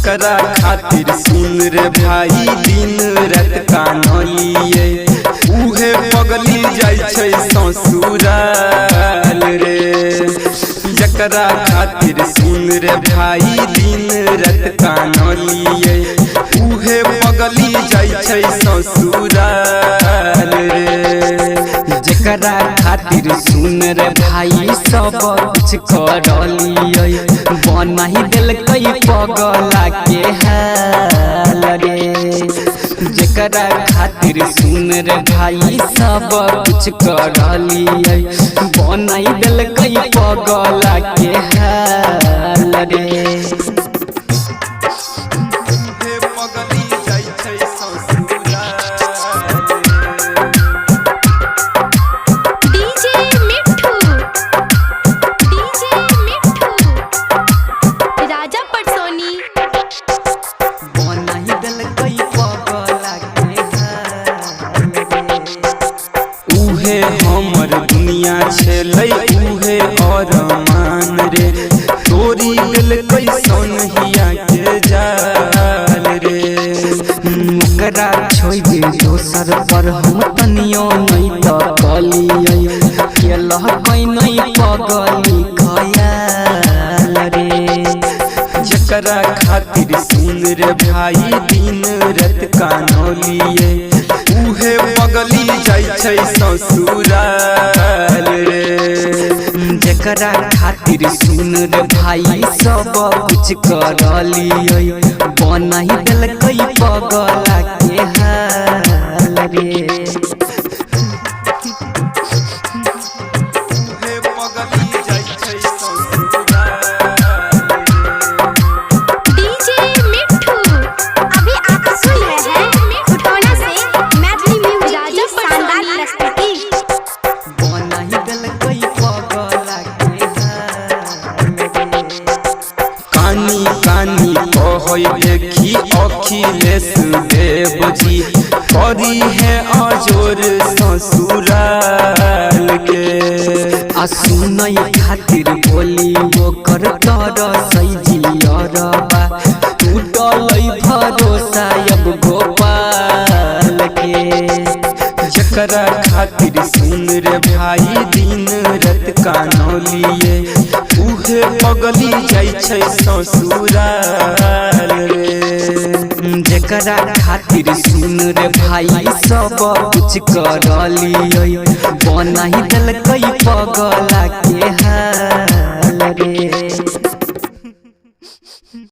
जकरा खातिर सुन रे भाई दिन रात कानलिए उहे पगली जाय छै ससुराल रे। जकरा खातिर सुन रे भाई दिन रात कानलिए उहे पगली जाय छै ससुराल रे। जकरा खातिर सुन रे भाई सब कुछ करलिए बनाही देलकै पगला के हाल रे। जकरा खातिर सुन रे भाई सब कुछ करलिए बनाही देलकै पगला के हाल रे। हमर दुनिया छलै उहे अरमान रे तोरी देलकै सोनहिया के जाल रे। ओकरा छोड़ दे दोसर पर हम तनियो नहीं तो कलिए केलकै नहीं पगली खयाल रे। जकरा खातिर सुन रे भाई दिन रात कानलिए उहे पगली जाय छै ससुराल रे। जकरा खातिर सुन रे भाई सब कुछ करलिए बनाही देलकै पगला के हाल रे। कानी कानी कहै देखी अखिलेश देव जी परी है अजोर ससुराल के। सुनै खातिर बोली ओकर तरसै जियरबा टूटलै भरोसा अब गोपाल के। जकरा खातिर सुन रे भाई दिन रात कानलिए उहे पगली जाय छै ससुराल रे। जकरा खातिर सुन रे भाई सब कुछ करलिए बनाही देलकै पगला